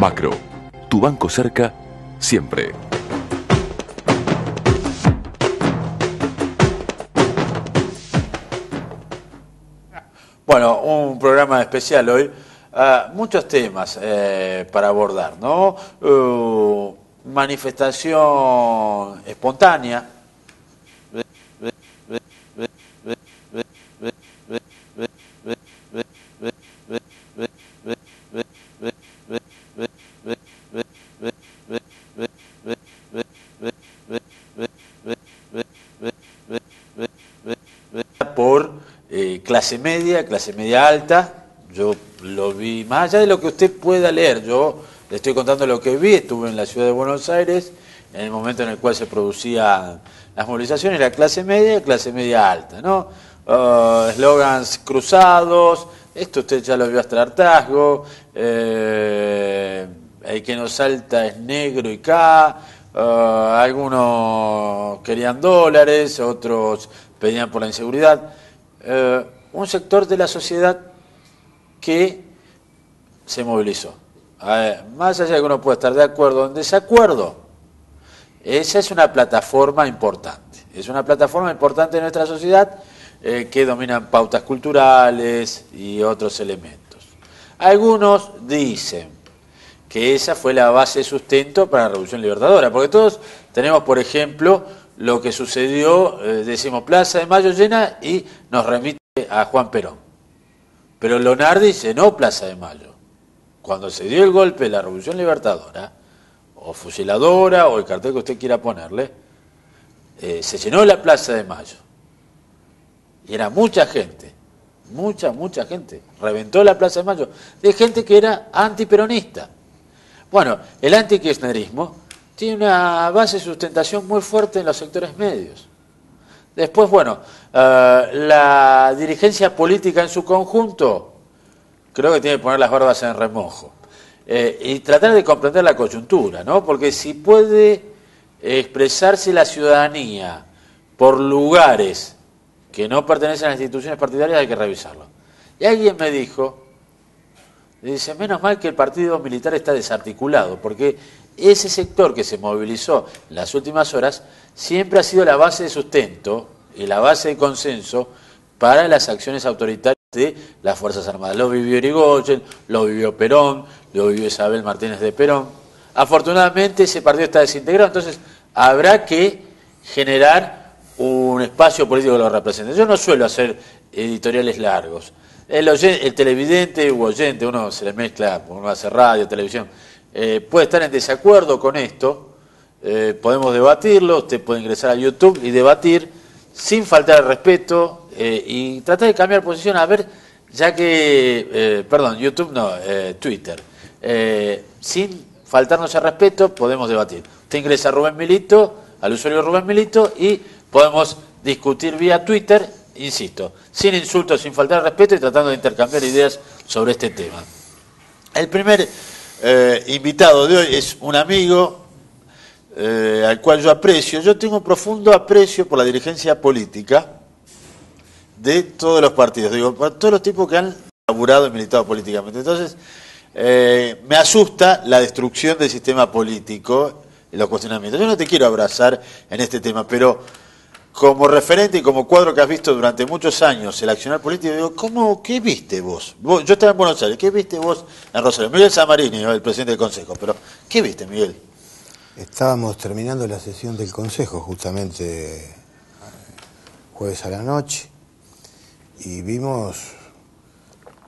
Macro, tu banco cerca, siempre. Bueno, un programa especial hoy. Muchos temas para abordar, ¿no? Manifestación espontánea. Por clase media alta. Yo lo vi, más allá de lo que usted pueda leer, yo le estoy contando lo que vi. Estuve en la ciudad de Buenos Aires en el momento en el cual se producían las movilizaciones, la clase media alta, ¿no? Eslogans cruzados, esto usted ya lo vio hasta el hartazgo, el que nos salta es negro y K, algunos querían dólares, otros pedían por la inseguridad. Un sector de la sociedad que se movilizó. Más allá de que uno pueda estar de acuerdo o en desacuerdo, esa es una plataforma importante. Es una plataforma importante de nuestra sociedad que dominan pautas culturales y otros elementos. Algunos dicen que esa fue la base de sustento para la Revolución Libertadora, porque todos tenemos, por ejemplo, lo que sucedió, decimos Plaza de Mayo llena y nos remite a Juan Perón. Pero Lonardi llenó Plaza de Mayo. Cuando se dio el golpe de la Revolución Libertadora, o fusiladora, o el cartel que usted quiera ponerle, se llenó la Plaza de Mayo. Y era mucha gente, mucha gente. Reventó la Plaza de Mayo de gente que era antiperonista. Bueno, el antikirchnerismo tiene una base de sustentación muy fuerte en los sectores medios. Después, bueno, la dirigencia política en su conjunto, creo que tiene que poner las barbas en remojo. Y tratar de comprender la coyuntura, ¿no? Porque si puede expresarse la ciudadanía por lugares que no pertenecen a las instituciones partidarias, hay que revisarlo. Y alguien me dijo, dice, menos mal que el partido militar está desarticulado, porque ese sector que se movilizó en las últimas horas siempre ha sido la base de sustento y la base de consenso para las acciones autoritarias de las Fuerzas Armadas. Lo vivió Irigoyen, lo vivió Perón, lo vivió Isabel Martínez de Perón. Afortunadamente ese partido está desintegrado, entonces habrá que generar un espacio político que lo represente. Yo no suelo hacer editoriales largos. El televidente u oyente, uno se le mezcla, uno hace radio, televisión, puede estar en desacuerdo con esto, podemos debatirlo, usted puede ingresar a YouTube y debatir sin faltar el respeto y tratar de cambiar posición, a ver, ya que, YouTube no, Twitter, sin faltarnos el respeto podemos debatir. Usted ingresa a Rubén Milito, al usuario Rubén Milito, y podemos discutir vía Twitter, insisto, sin insultos, sin faltar el respeto y tratando de intercambiar ideas sobre este tema. El primer invitado de hoy es un amigo al cual yo aprecio. Yo tengo un profundo aprecio por la dirigencia política de todos los partidos, digo, por todos los tipos que han laburado y militado políticamente. Entonces, me asusta la destrucción del sistema político y los cuestionamientos. Yo no te quiero abrazar en este tema, pero como referente y como cuadro que has visto durante muchos años el accionar político, digo, ¿qué viste vos? Yo estaba en Buenos Aires, ¿qué viste vos en Rosario? Miguel Zamarini, el presidente del Consejo, pero ¿qué viste, Miguel? Estábamos terminando la sesión del Consejo justamente jueves a la noche y vimos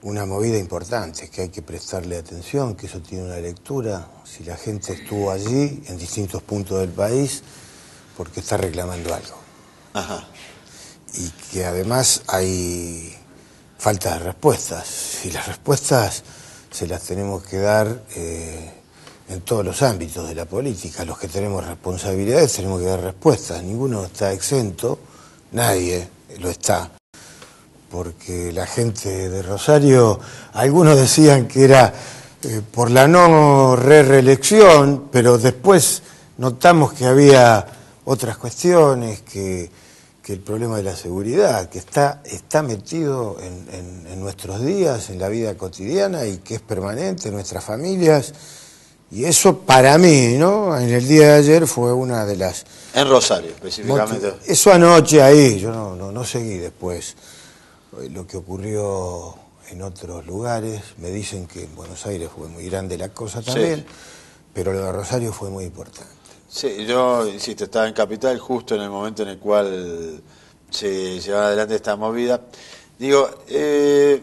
una movida importante que hay que prestarle atención, que eso tiene una lectura, si la gente estuvo allí en distintos puntos del país porque está reclamando algo. Ajá. Y que además hay falta de respuestas y las respuestas se las tenemos que dar en todos los ámbitos de la política. Los que tenemos responsabilidades tenemos que dar respuestas. Ninguno está exento, nadie lo está. Porque la gente de Rosario, algunos decían que era por la no reelección, pero después notamos que había otras cuestiones, que el problema de la seguridad, que está metido en nuestros días, en la vida cotidiana y que es permanente en nuestras familias Y eso para mí, ¿no? En el día de ayer fue una de las... En Rosario, específicamente. Eso anoche ahí, yo no seguí después lo que ocurrió en otros lugares. Me dicen que en Buenos Aires fue muy grande la cosa también, sí, pero lo de Rosario fue muy importante. Sí, yo, insisto, estaba en Capital justo en el momento en el cual se llevaba adelante esta movida. Digo, es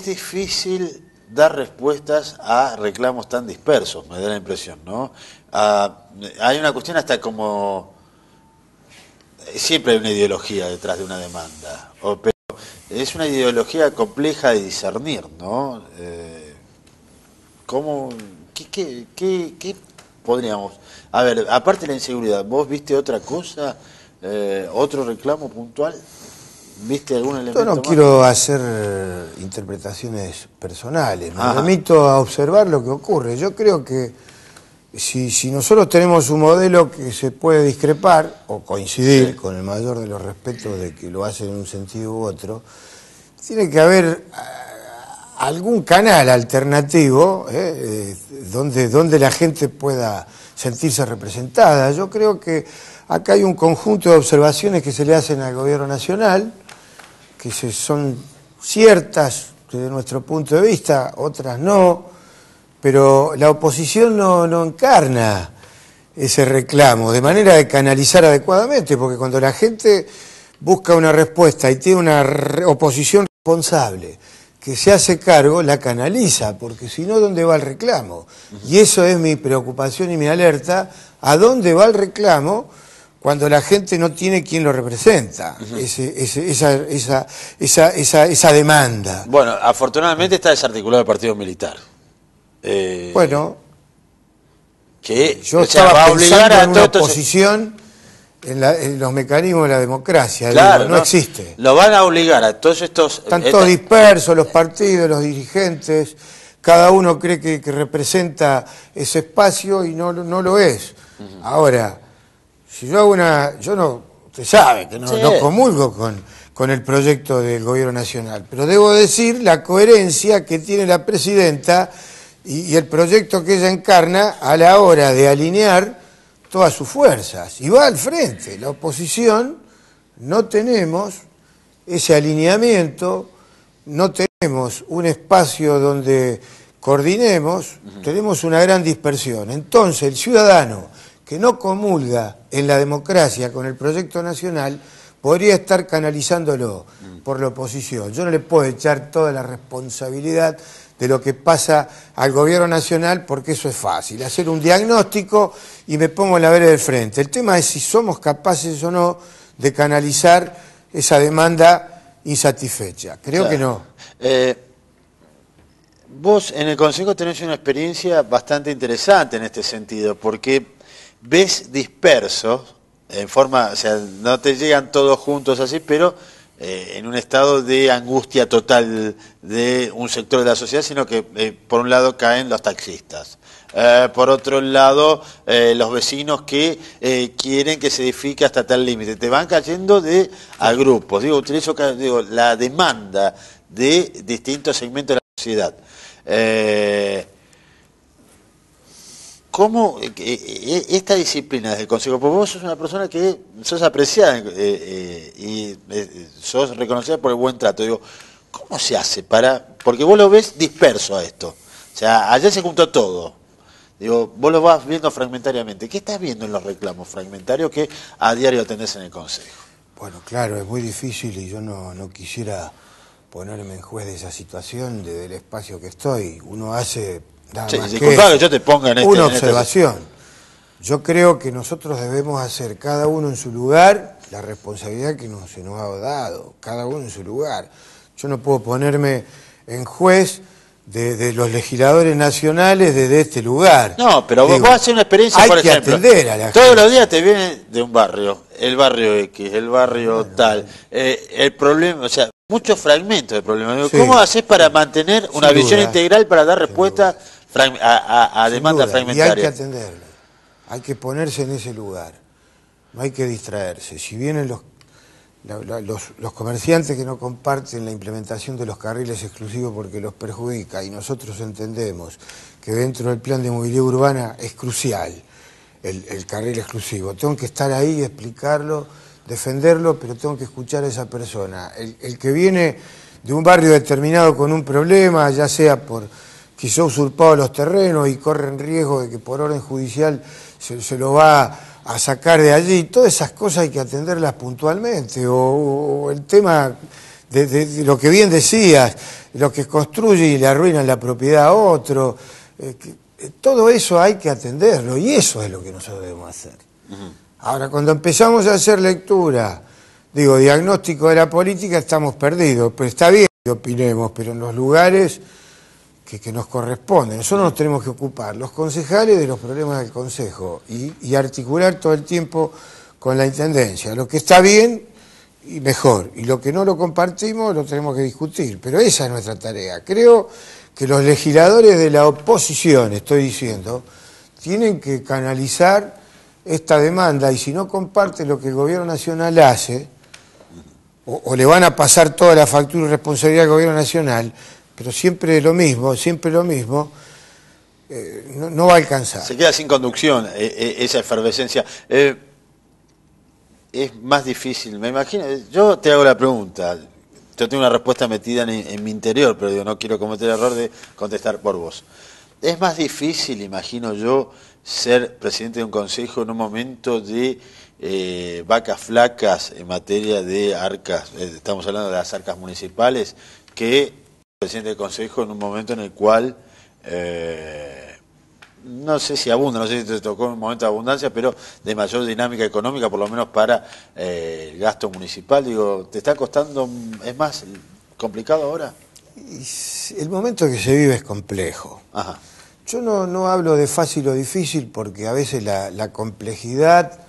difícil dar respuestas a reclamos tan dispersos, me da la impresión, ¿no? Hay una cuestión hasta como... Siempre hay una ideología detrás de una demanda, pero es una ideología compleja de discernir, ¿no? ¿Qué podríamos... A ver, aparte de la inseguridad, ¿vos viste otra cosa? ¿Otro reclamo puntual? ¿Viste algún elemento Yo no más? quiero hacer interpretaciones personales, me remito a observar lo que ocurre. Yo creo que si nosotros tenemos un modelo que se puede discrepar o coincidir, sí, con el mayor de los respetos de que lo hacen en un sentido u otro, tiene que haber algún canal alternativo donde la gente pueda sentirse representada. Yo creo que acá hay un conjunto de observaciones que se le hacen al gobierno nacional, que son ciertas desde nuestro punto de vista, otras no, pero la oposición no encarna ese reclamo de manera de canalizar adecuadamente, porque cuando la gente busca una respuesta y tiene una oposición responsable que se hace cargo, la canaliza, porque si no, ¿dónde va el reclamo? Y eso es mi preocupación y mi alerta, ¿a dónde va el reclamo cuando la gente no tiene quien lo representa? Esa demanda. Bueno, afortunadamente está desarticulado el partido militar. Bueno, que yo estaba pensando en una oposición en los mecanismos de la democracia, claro, digo, no existe. Lo van a obligar a todos estos... Están todos dispersos, los partidos, los dirigentes, cada uno cree que representa ese espacio y no lo es. Ahora, si yo hago usted sabe que no comulgo con el proyecto del gobierno nacional, pero debo decir la coherencia que tiene la presidenta y el proyecto que ella encarna a la hora de alinear todas sus fuerzas, y va al frente. La oposición no tenemos ese alineamiento, no tenemos un espacio donde coordinemos, tenemos una gran dispersión. Entonces el ciudadano que no comulga en la democracia con el proyecto nacional podría estar canalizándolo por la oposición. Yo no le puedo echar toda la responsabilidad de lo que pasa al gobierno nacional, porque eso es fácil, hacer un diagnóstico y me pongo en la vereda del frente. El tema es si somos capaces o no de canalizar esa demanda insatisfecha. Creo que no. Vos en el Consejo tenés una experiencia bastante interesante en este sentido, porque ves dispersos, en forma, o sea, no te llegan todos juntos así, pero en un estado de angustia total de un sector de la sociedad, sino que por un lado caen los taxistas, por otro lado los vecinos que quieren que se edifique hasta tal límite, te van cayendo a grupos, utilizo la demanda de distintos segmentos de la sociedad. ¿Cómo esta disciplina desde el Consejo? Porque vos sos una persona que sos apreciada y sos reconocida por el buen trato. Digo, ¿cómo se hace para...? Porque vos lo ves disperso a esto. O sea, ayer se juntó todo. Digo, vos lo vas viendo fragmentariamente. ¿Qué estás viendo en los reclamos fragmentarios que a diario atendés en el Consejo? Bueno, claro, es muy difícil y yo no quisiera ponerme en juez de esa situación desde el espacio que estoy. Uno hace... Sí, disculpa que yo te ponga en una observación. Yo creo que nosotros debemos hacer cada uno en su lugar la responsabilidad que se nos ha dado, cada uno en su lugar. Yo no puedo ponerme en juez de los legisladores nacionales desde este lugar. No, pero vos haces una experiencia, por ejemplo, atender a la todos gente. Los días te viene de un barrio, el barrio X, el barrio tal, el problema, o sea, muchos fragmentos de problemas. Sí. ¿Cómo haces para mantener una visión integral para dar respuesta a demandas fragmentarias? Y hay que atenderlo, hay que ponerse en ese lugar, no hay que distraerse. Si vienen los comerciantes que no comparten la implementación de los carriles exclusivos porque los perjudica, y nosotros entendemos que dentro del plan de movilidad urbana es crucial el carril exclusivo. Tengo que estar ahí, explicarlo, defenderlo, pero tengo que escuchar a esa persona. El que viene de un barrio determinado con un problema, ya sea por que se ha usurpado los terrenos y corre en riesgo de que por orden judicial se lo va a sacar de allí, todas esas cosas hay que atenderlas puntualmente, o el tema de lo que bien decías, lo que construye y le arruinan la propiedad a otro, todo eso hay que atenderlo, y eso es lo que nosotros debemos hacer. Ahora, cuando empezamos a hacer lectura, diagnóstico de la política, estamos perdidos, pero está bien que opinemos, pero en los lugares que nos corresponden. Nosotros nos tenemos que ocupar, los concejales, de los problemas del Consejo y articular todo el tiempo con la Intendencia. Lo que está bien y mejor, y lo que no lo compartimos lo tenemos que discutir, pero esa es nuestra tarea. Creo que los legisladores de la oposición, estoy diciendo, tienen que canalizar esta demanda, y si no comparte lo que el Gobierno Nacional hace, o le van a pasar toda la factura y responsabilidad al Gobierno Nacional, pero siempre lo mismo, no va a alcanzar. Se queda sin conducción esa efervescencia. Es más difícil, me imagino. Yo te hago la pregunta. Yo tengo una respuesta metida en mi interior, pero no quiero cometer el error de contestar por vos. Es más difícil, imagino yo, ser presidente de un consejo en un momento de vacas flacas en materia de arcas, estamos hablando de las arcas municipales, que presidente del Consejo en un momento en el cual, no sé si abunda, no sé si te tocó un momento de abundancia, pero de mayor dinámica económica, por lo menos para el gasto municipal. ¿Te está costando, es más complicado ahora? El momento que se vive es complejo. Ajá. Yo no hablo de fácil o difícil, porque a veces la complejidad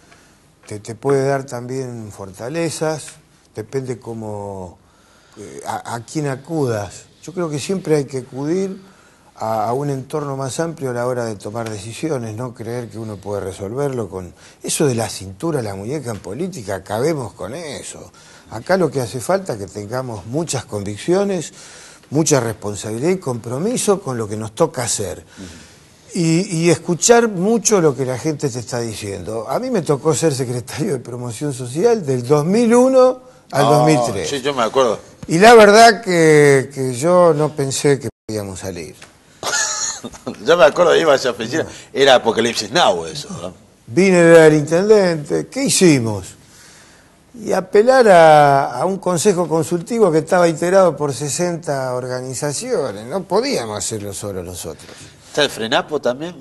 te puede dar también fortalezas, depende cómo, a quién acudas. Yo creo que siempre hay que acudir a un entorno más amplio a la hora de tomar decisiones, no creer que uno puede resolverlo con eso de la cintura a la muñeca en política. Acabemos con eso. Acá lo que hace falta es que tengamos muchas convicciones, mucha responsabilidad y compromiso con lo que nos toca hacer. Y escuchar mucho lo que la gente te está diciendo. A mí me tocó ser secretario de Promoción Social del 2001 al 2003. Sí, yo me acuerdo. Y la verdad que yo no pensé que podíamos salir. Yo me acuerdo, iba a esa oficina, era Apocalipsis Now eso, ¿no? Vine a ver al intendente, ¿qué hicimos? Y apelar a un consejo consultivo que estaba integrado por 60 organizaciones. No podíamos hacerlo solo nosotros. ¿Está el Frenapo también?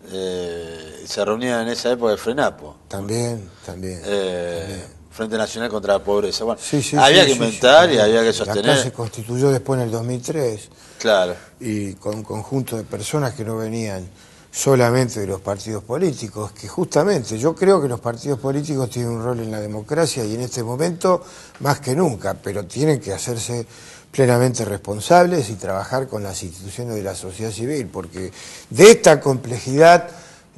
Se reunía en esa época el Frenapo. También. Frente Nacional contra la Pobreza. Bueno, sí, había que inventar y había que sostener. Acá se constituyó después en el 2003. Claro. Y con un conjunto de personas que no venían solamente de los partidos políticos, que justamente yo creo que los partidos políticos tienen un rol en la democracia, y en este momento más que nunca, pero tienen que hacerse plenamente responsables y trabajar con las instituciones de la sociedad civil, porque de esta complejidad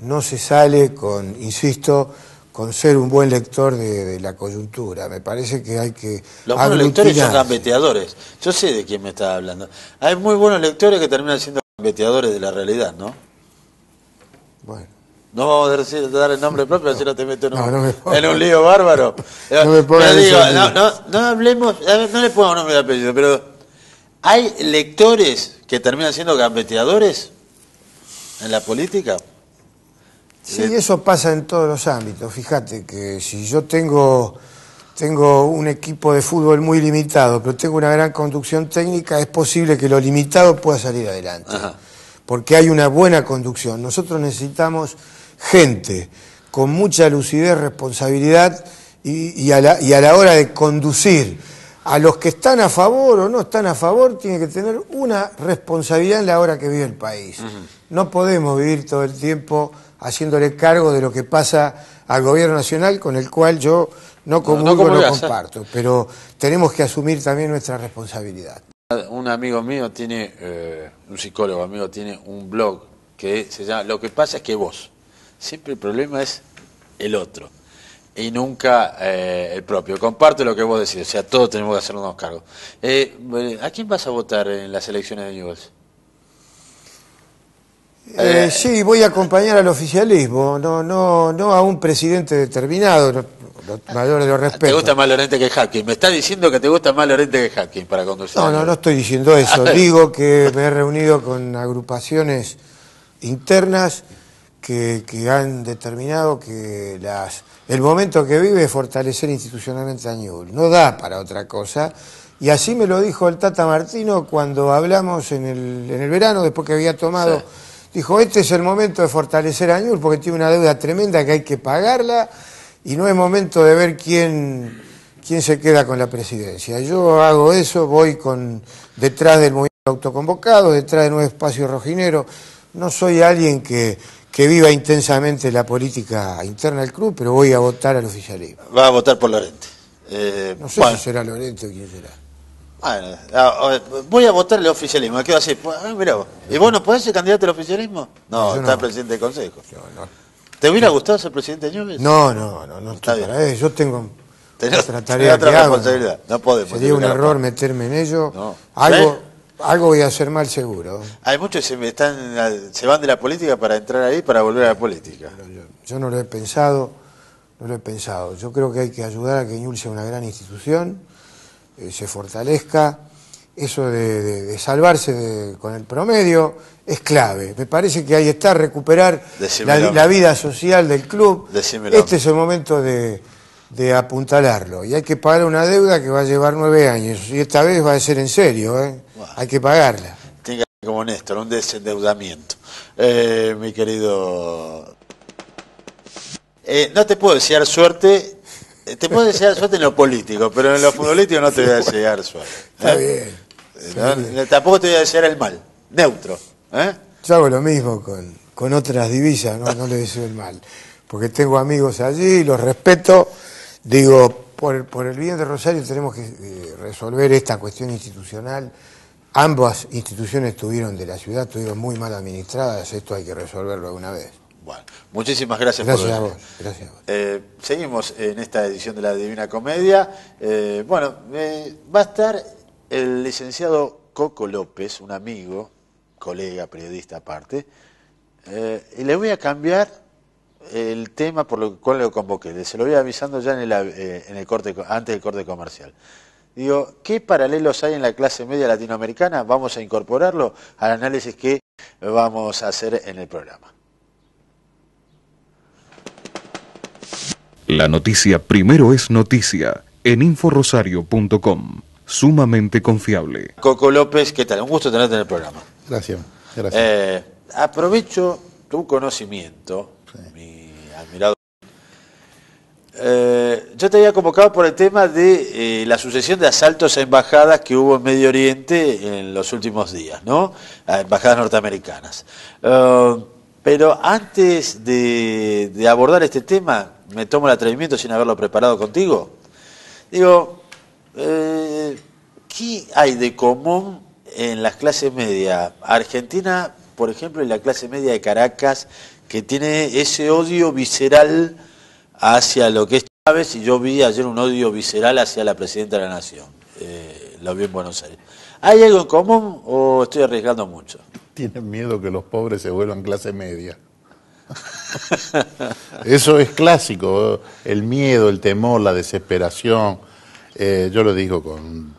no se sale con, insisto, con ser un buen lector de la coyuntura. Me parece que hay que Los buenos lectores son gambeteadores. Yo sé de quién me está hablando. Hay muy buenos lectores que terminan siendo gambeteadores de la realidad, ¿no? Bueno. No vamos a dar el nombre propio, así no te meto en un no lío bárbaro. No me pongas no hablemos, no le pongo nombre y apellido, pero ¿hay lectores que terminan siendo gambeteadores en la política? Sí, eso pasa en todos los ámbitos. Fíjate que si yo tengo un equipo de fútbol muy limitado, pero tengo una gran conducción técnica, es posible que lo limitado pueda salir adelante. Ajá. Porque hay una buena conducción. Nosotros necesitamos gente con mucha lucidez, responsabilidad y a la hora de conducir a los que están a favor o no están a favor, tiene que tener una responsabilidad en la hora que vive el país. No podemos vivir todo el tiempo haciéndole cargo de lo que pasa al gobierno nacional, con el cual yo no comparto, pero tenemos que asumir también nuestra responsabilidad. Un amigo mío tiene, un psicólogo amigo tiene un blog que se llama Lo que pasa es que vos. Siempre el problema es el otro. y nunca el propio. Comparto lo que vos decís, o sea, todos tenemos que hacernos cargo. ¿A quién vas a votar en las elecciones de Newell's? Sí, voy a acompañar al oficialismo, no a un presidente determinado, lo mayor de los respetos. ¿Te gusta más Lorente que Hapkin? Me estás diciendo que te gusta más Lorente que Hapkin para conducir. No estoy diciendo eso. Digo que me he reunido con agrupaciones internas que han determinado que el momento que vive es fortalecer institucionalmente a Newell's. No da para otra cosa. Y así me lo dijo el Tata Martino cuando hablamos en el verano, después que había tomado... Sí. Dijo, este es el momento de fortalecer a Newell's porque tiene una deuda tremenda que hay que pagarla y no es momento de ver quién se queda con la presidencia. Yo hago eso, voy detrás del movimiento autoconvocado, detrás de Nuevo Espacio Rojinero. No soy alguien que viva intensamente la política interna del club, pero voy a votar al oficialismo. Va a votar por Lorente. No sé si será Lorente o quién será. Bueno, voy a votar el oficialismo, me quedo así. Mirá vos. ¿Y vos no podés ser candidato al oficialismo? No, está presidente del consejo. ¿Te hubiera gustado ser presidente de Newell's? No estoy para eso. Yo tengo otra tarea que hago. No podemos. Sería un error meterme en ello. No. Algo voy a hacer mal seguro. Hay muchos que se van de la política para entrar ahí, para volver a la política. Yo no lo he pensado, Yo creo que hay que ayudar a que Newell's sea una gran institución, se fortalezca. Eso de salvarse con el promedio es clave. Me parece que ahí está recuperar la vida social del club. Decímelo. Este es el momento de apuntalarlo. Y hay que pagar una deuda que va a llevar 9 años. Y esta vez va a ser en serio, ¿eh? Wow. Hay que pagarla. Tiene que ser como Néstor, un desendeudamiento. Mi querido... no te puedo desear suerte... Te puedo desear suerte en lo político, pero en lo futbolístico no te voy a desear suerte. Está bien. Tampoco te voy a desear el mal, neutro. Yo hago lo mismo con otras divisas, no le deseo el mal. Porque tengo amigos allí, los respeto. Digo, por el bien de Rosario tenemos que resolver esta cuestión institucional. Ambas instituciones de la ciudad estuvieron muy mal administradas, esto hay que resolverlo de una vez. Bueno, muchísimas gracias por venir. Gracias a vos. Seguimos en esta edición de la Divina Comedia. Va a estar el licenciado Coco López, un amigo, colega, periodista aparte, y le voy a cambiar el tema por lo cual lo convoqué. Se lo voy avisando ya en el corte, antes del corte comercial. Digo, ¿qué paralelos hay en la clase media latinoamericana? Vamos a incorporarlo al análisis que vamos a hacer en el programa. La noticia primero es noticia en inforosario.com. Sumamente confiable. Coco López, ¿qué tal? Un gusto tenerte en el programa. Gracias. Aprovecho tu conocimiento, sí. Mi admirado. Yo te había convocado por el tema de la sucesión de asaltos a embajadas que hubo en Medio Oriente en los últimos días, ¿no? A embajadas norteamericanas. Pero antes de abordar este tema, me tomo el atrevimiento sin haberlo preparado contigo. Digo, ¿qué hay de común en las clases medias? Argentina, por ejemplo, y la clase media de Caracas, que tiene ese odio visceral hacia lo que es Chávez, y yo vi ayer un odio visceral hacia la presidenta de la Nación. Lo vi en Buenos Aires. ¿Hay algo en común o estoy arriesgando mucho? Tienen miedo que los pobres se vuelvan clase media. Eso es clásico, el miedo, el temor, la desesperación. Yo lo digo con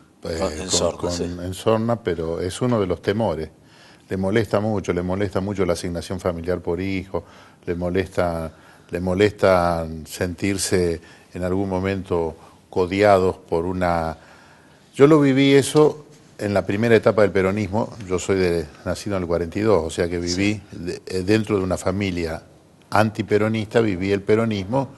ensorna, pero es uno de los temores. Le molesta mucho la asignación familiar por hijo, le molesta sentirse en algún momento codiados por una... Yo lo viví eso en la primera etapa del peronismo. Yo soy nacido en el 42, o sea que viví dentro de una familia antiperonista, viví el peronismo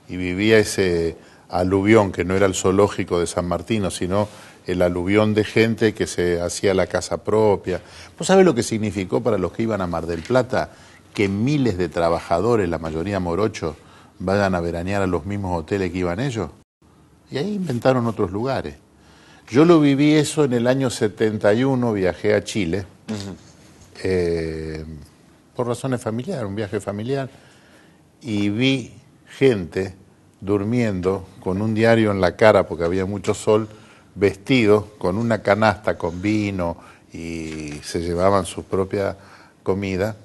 y vivía ese aluvión que no era el zoológico de San Martino, sino el aluvión de gente que se hacía la casa propia. ¿Vos sabés lo que significó para los que iban a Mar del Plata que miles de trabajadores, la mayoría morochos, vayan a veranear a los mismos hoteles que iban ellos? Y ahí inventaron otros lugares. Yo lo viví eso en el año 71, viajé a Chile, por razones familiares, un viaje familiar, y vi gente durmiendo con un diario en la cara porque había mucho sol, vestidos con una canasta con vino y se llevaban su propia comida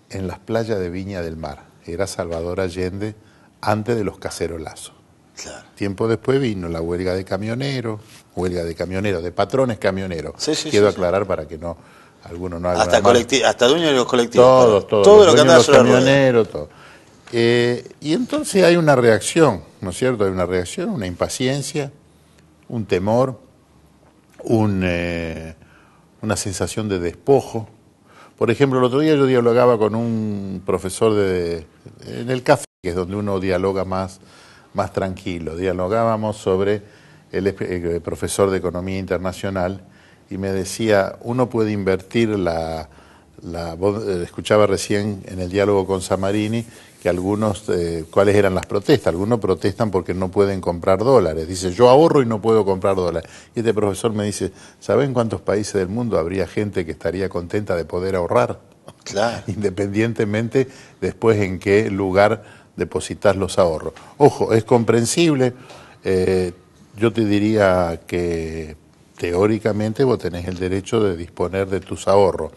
en las playas de Viña del Mar. Era Salvador Allende antes de los cacerolazos. Claro. Tiempo después vino la huelga de camioneros, de patrones camioneros. Sí, Quiero sí, aclarar para que no algunos no hagan hasta dueños de los colectivos. Todo Todo los lo que dueños, andaba los sobre la rueda. camioneros, todo. Y entonces hay una reacción, ¿no es cierto? Hay una reacción, una impaciencia, un temor, una sensación de despojo. Por ejemplo, el otro día yo dialogaba con un profesor en el café, que es donde uno dialoga más tranquilo. Dialogábamos sobre el profesor de Economía Internacional y me decía, uno puede invertir vos escuchaba recién en el diálogo con Samarini que algunos, cuáles eran las protestas. Algunos protestan porque no pueden comprar dólares. Dice, yo ahorro y no puedo comprar dólares. Y este profesor me dice, ¿saben cuántos países del mundo habría gente que estaría contenta de poder ahorrar? Claro. Independientemente después en qué lugar depositar los ahorros. Ojo, es comprensible. Yo te diría que teóricamente vos tenés el derecho de disponer de tus ahorros.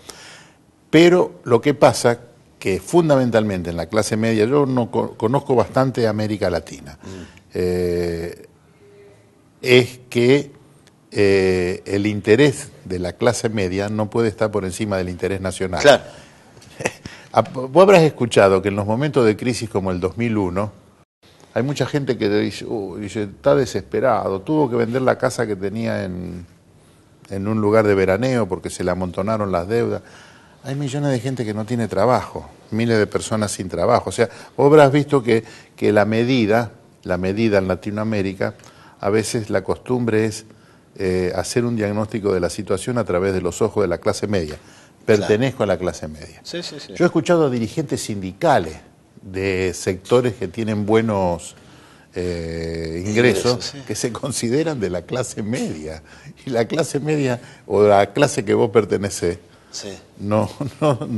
Pero lo que pasa que fundamentalmente en la clase media, yo no conozco bastante América Latina, es que el interés de la clase media no puede estar por encima del interés nacional. Claro. Vos habrás escuchado que en los momentos de crisis como el 2001, hay mucha gente que dice, está desesperado, tuvo que vender la casa que tenía en un lugar de veraneo porque se le amontonaron las deudas. Hay millones de gente que no tiene trabajo, miles de personas sin trabajo. O sea, vos habrás visto que la medida en Latinoamérica, a veces la costumbre es hacer un diagnóstico de la situación a través de los ojos de la clase media. Pertenezco a la clase media. Sí. Yo he escuchado a dirigentes sindicales de sectores que tienen buenos ingresos, sí. que se consideran de la clase media. Y la clase media, o la clase que vos pertenecés, Sí. no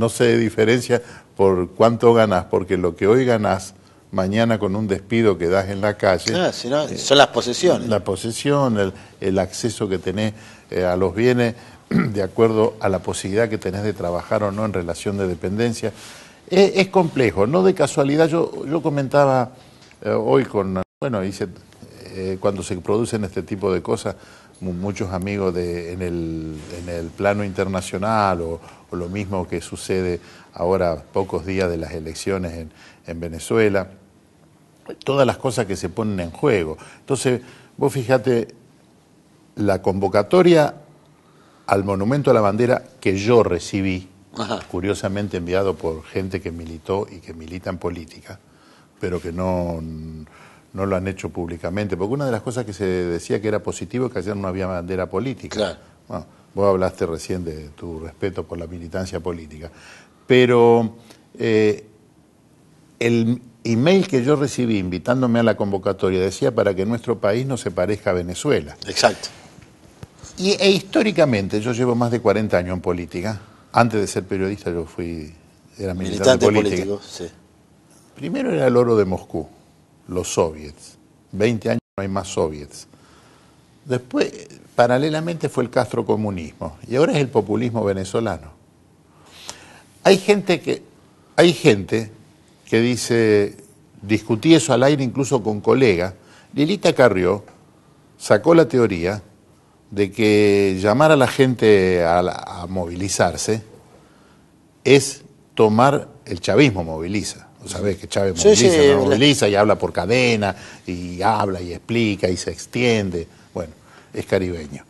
se diferencia por cuánto ganás, porque lo que hoy ganás, mañana con un despido que das en la calle... Claro, son las posesiones. La posesión, el acceso que tenés a los bienes de acuerdo a la posibilidad que tenés de trabajar o no en relación de dependencia. Es complejo, no de casualidad. Yo comentaba hoy cuando se producen este tipo de cosas, muchos amigos en el plano internacional o lo mismo que sucede ahora pocos días de las elecciones en Venezuela, todas las cosas que se ponen en juego. Entonces, vos fíjate, la convocatoria al Monumento a la Bandera que yo recibí, Ajá. curiosamente enviado por gente que militó y que milita en política, pero que no lo han hecho públicamente, porque una de las cosas que se decía que era positivo es que ayer no había bandera política. Claro. Bueno, vos hablaste recién de tu respeto por la militancia política, pero el email que yo recibí invitándome a la convocatoria decía para que nuestro país no se parezca a Venezuela. Exacto. E históricamente, yo llevo más de 40 años en política. Antes de ser periodista era militante político, sí. Primero era el oro de Moscú, los soviets. 20 años no hay más soviets. Después, paralelamente, fue el castrocomunismo. Y ahora es el populismo venezolano. Hay gente que dice, discutí eso al aire incluso con colegas. Lilita Carrió sacó la teoría de que llamar a la gente a movilizarse es tomar, el chavismo moviliza. Sabés que Chávez moviliza, Sí, ¿no? Moviliza y habla por cadena, y habla y explica y se extiende. Bueno, es caribeño.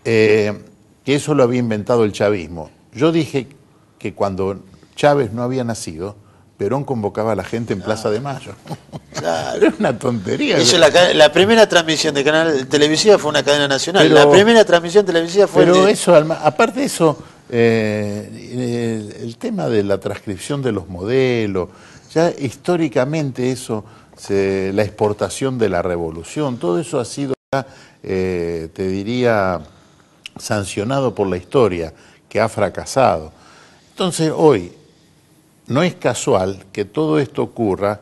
Que eso lo había inventado el chavismo. Yo dije que cuando Chávez no había nacido, Perón convocaba a la gente en Plaza de Mayo. Claro. Era una tontería. Eso, la primera transmisión de canal televisiva fue una cadena nacional. Pero, la primera transmisión televisiva fue... Pero eso, aparte de eso, el tema de la transcripción de los modelos, ya históricamente eso, la exportación de la revolución, todo eso ha sido, te diría, sancionado por la historia, que ha fracasado. Entonces hoy no es casual que todo esto ocurra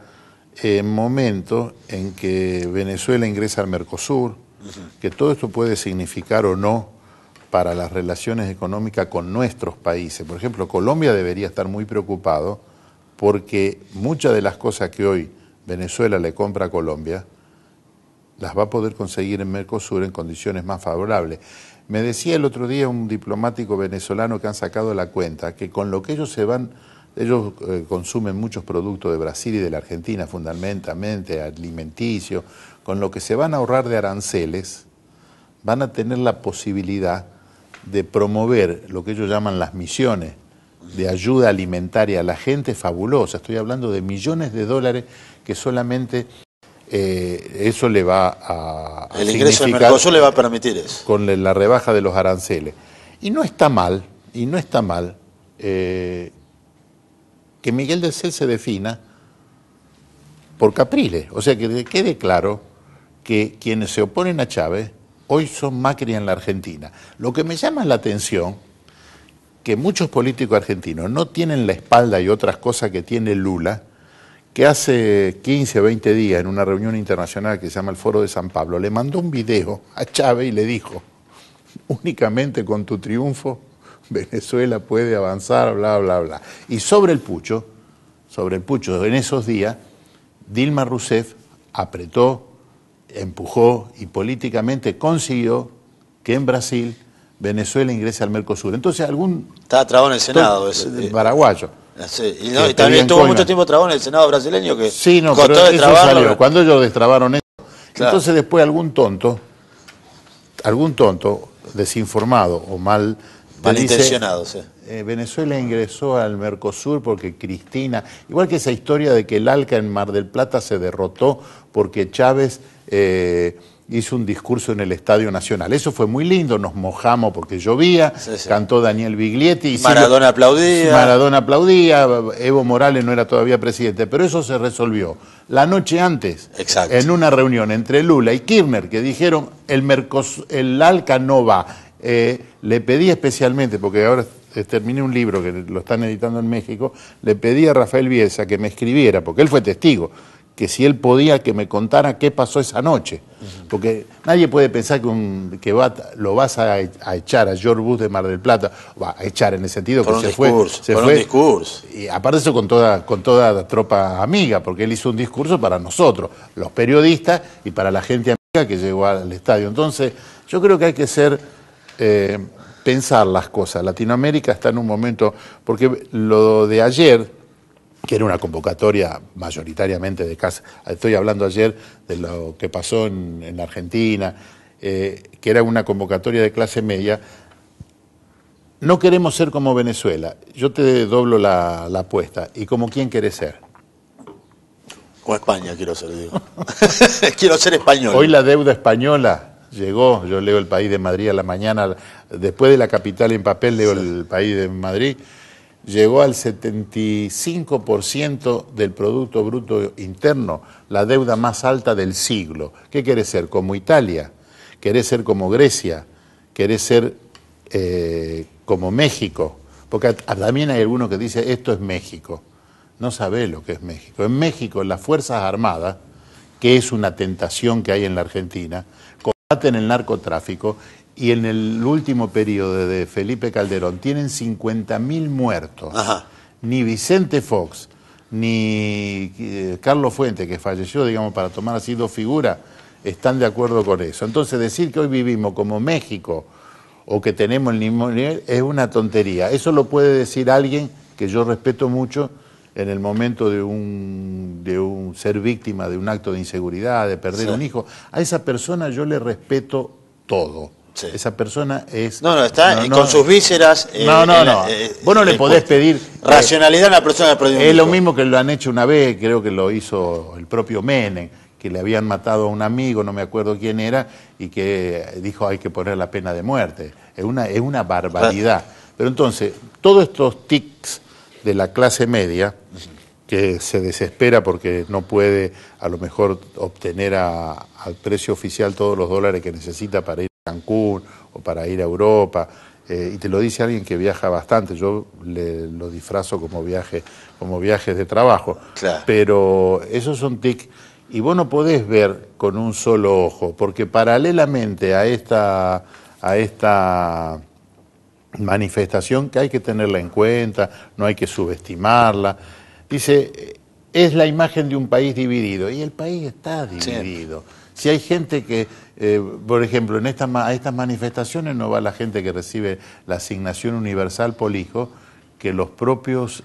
momento en que Venezuela ingresa al Mercosur, que todo esto puede significar o no para las relaciones económicas con nuestros países. Por ejemplo, Colombia debería estar muy preocupado porque muchas de las cosas que hoy Venezuela le compra a Colombia las va a poder conseguir en Mercosur en condiciones más favorables. Me decía el otro día un diplomático venezolano que han sacado la cuenta que con lo que ellos consumen muchos productos de Brasil y de la Argentina, fundamentalmente alimenticios, con lo que se van a ahorrar de aranceles, van a tener la posibilidad de promover lo que ellos llaman las misiones de ayuda alimentaria a la gente fabulosa. Estoy hablando de millones de dólares que solamente eso le va a el ingreso del Mercosur le va a permitir eso. Con la rebaja de los aranceles. Y no está mal, que Miguel del Cel se defina por Capriles. O sea, que quede claro que quienes se oponen a Chávez hoy son Macri en la Argentina. Lo que me llama la atención, que muchos políticos argentinos no tienen la espalda y otras cosas que tiene Lula, que hace 15 o 20 días en una reunión internacional que se llama el Foro de San Pablo, le mandó un video a Chávez y le dijo: únicamente con tu triunfo Venezuela puede avanzar, bla, bla, bla. Y sobre el pucho, en esos días, Dilma Rousseff apretó, empujó y políticamente consiguió que en Brasil Venezuela ingrese al Mercosur. Entonces estaba trabado en el Senado ese paraguayo. Sí, y también estuvo mucho tiempo trabado en el Senado brasileño que sí, no, pero eso salió. Cuando ellos destrabaron eso, claro. Entonces después algún tonto desinformado o malintencionado, sí. Venezuela ingresó al Mercosur porque Cristina, igual que esa historia de que el ALCA en Mar del Plata se derrotó porque Chávez hizo un discurso en el Estadio Nacional. Eso fue muy lindo, nos mojamos porque llovía, sí. Cantó Daniel Biglietti. Maradona aplaudía, Evo Morales no era todavía presidente, pero eso se resolvió la noche antes. Exacto. En una reunión entre Lula y Kirchner que dijeron el ALCA no va. Le pedí especialmente, porque ahora terminé un libro que lo están editando en México, le pedí a Rafael Bielsa que me escribiera, porque él fue testigo, que si él podía que me contara qué pasó esa noche, porque nadie puede pensar que lo vas a echar a George Bush de Mar del Plata, va a echar en el sentido que se fue. Un discurso. Y aparte eso con toda la tropa amiga, porque él hizo un discurso para nosotros, los periodistas, y para la gente amiga que llegó al estadio. Entonces, yo creo que hay que pensar las cosas. Latinoamérica está en un momento, porque lo de ayer, que era una convocatoria mayoritariamente de casa, estoy hablando ayer de lo que pasó en Argentina, que era una convocatoria de clase media. No queremos ser como Venezuela. Yo te doblo la apuesta. ¿Y como quién querés ser? Como España quiero ser, digo. Quiero ser español. Hoy la deuda española llegó, yo leo El País de Madrid a la mañana, después de La Capital en papel leo El País de Madrid, llegó al 75% del Producto Bruto Interno, la deuda más alta del siglo. ¿Qué querés ser? ¿Como Italia? ¿Querés ser como Grecia? ¿Querés ser como México? Porque también hay algunos que dicen, esto es México. No sabés lo que es México. En México, las Fuerzas Armadas, que es una tentación que hay en la Argentina, combaten el narcotráfico, y en el último periodo de Felipe Calderón tienen 50.000 muertos. Ajá. Ni Vicente Fox, ni Carlos Fuentes, que falleció, digamos, para tomar así dos figuras, están de acuerdo con eso. Entonces decir que hoy vivimos como México o que tenemos el mismo nivel es una tontería. Eso lo puede decir alguien que yo respeto mucho en el momento de un ser víctima de un acto de inseguridad, de perder un hijo. A esa persona yo le respeto todo. Sí. Esa persona es... con sus vísceras... Vos no le podés pedir... Racionalidad a la persona que perdió un hijo. Es lo mismo que lo han hecho una vez, creo que lo hizo el propio Menem, que le habían matado a un amigo, no me acuerdo quién era, y que dijo hay que poner la pena de muerte. Es una barbaridad. Pero entonces, todos estos tics de la clase media, que se desespera porque no puede a lo mejor obtener al precio oficial todos los dólares que necesita para ir a Cancún o para ir a Europa, y te lo dice alguien que viaja bastante, yo lo disfrazo como viajes de trabajo, Claro. pero esos son TIC y vos no podés ver con un solo ojo, porque paralelamente a esta manifestación, que hay que tenerla en cuenta, no hay que subestimarla, dice, es la imagen de un país dividido, y el país está dividido. Sí. Si hay gente que, por ejemplo, a estas manifestaciones no va la gente que recibe la asignación universal por hijo, que los propios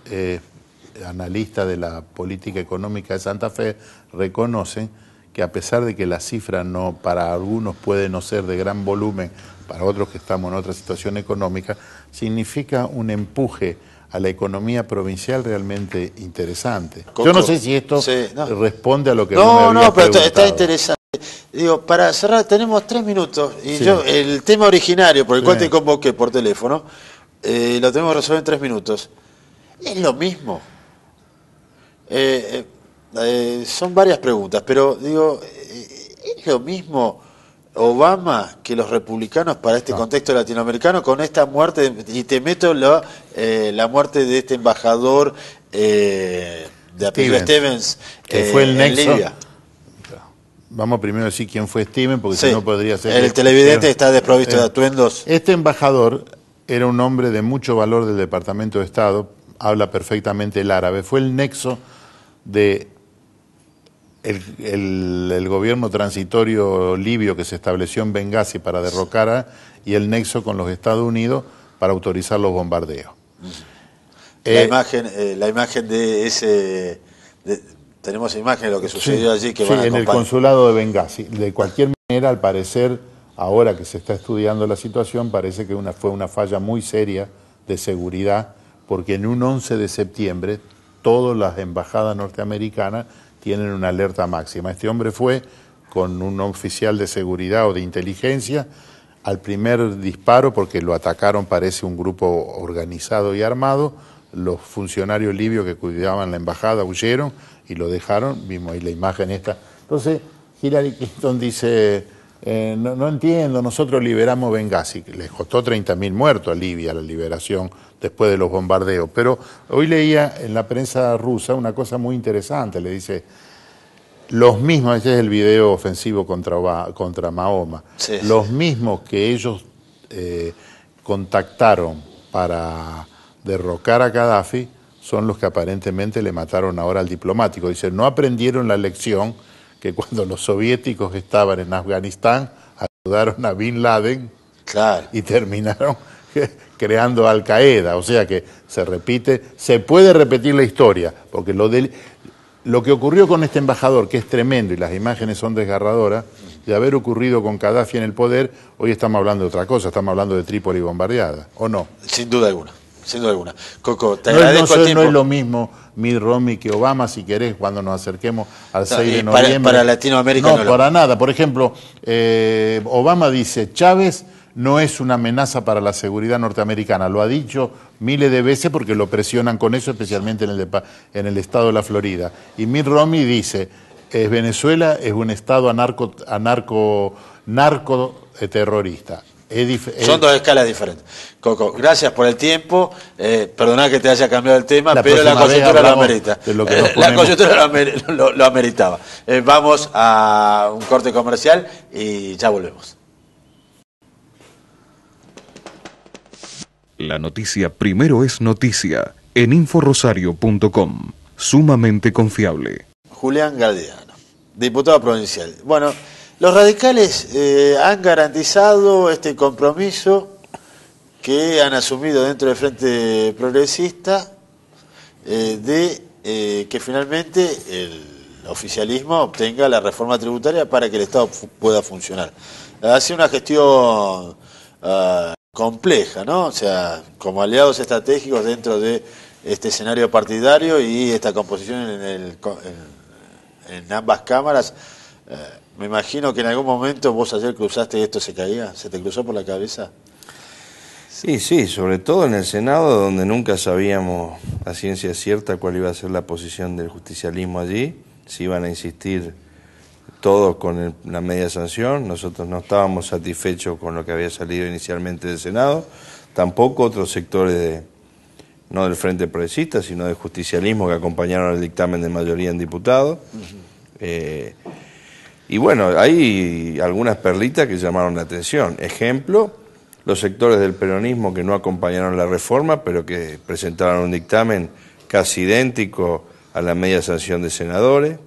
analistas de la política económica de Santa Fe reconocen que a pesar de que la cifra no, para algunos puede no ser de gran volumen, para otros que estamos en otra situación económica, significa un empuje a la economía provincial realmente interesante. Coco, yo no sé si esto responde a lo que vos me habías pero preguntado. está interesante. Digo, para cerrar, tenemos 3 minutos y yo, el tema originario por el cual te convoqué por teléfono, lo tenemos que resolver en 3 minutos. ¿Es lo mismo? Son varias preguntas, pero digo, ¿es lo mismo Obama que los republicanos para este contexto latinoamericano con esta muerte? Y te meto la muerte de este embajador de apellido Stevens, que fue el nexo en Libia. Vamos primero a decir quién fue Steven, porque si no podría ser... El televidente está desprovisto de atuendos. Este embajador era un hombre de mucho valor del Departamento de Estado, habla perfectamente el árabe, fue el nexo de el gobierno transitorio libio que se estableció en Benghazi para derrocar y el nexo con los Estados Unidos para autorizar los bombardeos. La imagen de ese... tenemos imagen de lo que sucedió allí que van a en el consulado de Benghazi. De cualquier manera, al parecer, ahora que se está estudiando la situación, parece que fue una falla muy seria de seguridad, porque en un 11 de septiembre todas las embajadas norteamericanas tienen una alerta máxima. Este hombre fue con un oficial de seguridad o de inteligencia al primer disparo, porque lo atacaron, parece, un grupo organizado y armado. Los funcionarios libios que cuidaban la embajada huyeron y lo dejaron, vimos ahí la imagen esta. Entonces, Hillary Clinton dice, no entiendo, nosotros liberamos Benghazi, les costó 30.000 muertos a Libia la liberación después de los bombardeos, pero hoy leía en la prensa rusa una cosa muy interesante, le dice, los mismos, ese es el video ofensivo contra Mahoma, los mismos que ellos contactaron para derrocar a Gaddafi, son los que aparentemente le mataron ahora al diplomático. Dice, no aprendieron la lección que cuando los soviéticos estaban en Afganistán ayudaron a Bin Laden y terminaron creando Al Qaeda. O sea que se puede repetir la historia, porque lo que ocurrió con este embajador, que es tremendo y las imágenes son desgarradoras, de haber ocurrido con Gaddafi en el poder, hoy estamos hablando de otra cosa, estamos hablando de Trípoli bombardeada, ¿o no? Sin duda alguna. Sin duda alguna. Coco, te agradezco el tiempo. No es lo mismo Mitt Romney que Obama, si querés, cuando nos acerquemos al 6 de noviembre. Para Latinoamérica no para nada. Por ejemplo, Obama dice, Chávez no es una amenaza para la seguridad norteamericana. Lo ha dicho miles de veces porque lo presionan con eso, especialmente en el estado de la Florida. Y Mitt Romney dice, Venezuela es un estado narco-terrorista. Son dos escalas diferentes. Coco, gracias por el tiempo. Perdoná que te haya cambiado el tema, pero la coyuntura lo amerita. La coyuntura lo ameritaba. Vamos a un corte comercial y ya volvemos. La noticia primero es noticia en inforosario.com. Sumamente confiable. Julián Galdeano, diputado provincial. Bueno, los radicales han garantizado este compromiso que han asumido dentro del Frente Progresista de que finalmente el oficialismo obtenga la reforma tributaria para que el Estado pueda funcionar. Ha sido una gestión compleja, ¿no? O sea, como aliados estratégicos dentro de este escenario partidario y esta composición en ambas cámaras. Me imagino que en algún momento vos ayer cruzaste y esto se caía. ¿Se te cruzó por la cabeza? Sí, sobre todo en el Senado, donde nunca sabíamos a ciencia cierta cuál iba a ser la posición del justicialismo allí, si iban a insistir todos con la media sanción. Nosotros no estábamos satisfechos con lo que había salido inicialmente del Senado, tampoco otros sectores no del Frente Progresista, sino del justicialismo que acompañaron el dictamen de mayoría en diputados. Y bueno, hay algunas perlitas que llamaron la atención. Ejemplo, los sectores del peronismo que no acompañaron la reforma, pero que presentaron un dictamen casi idéntico a la media sanción de senadores,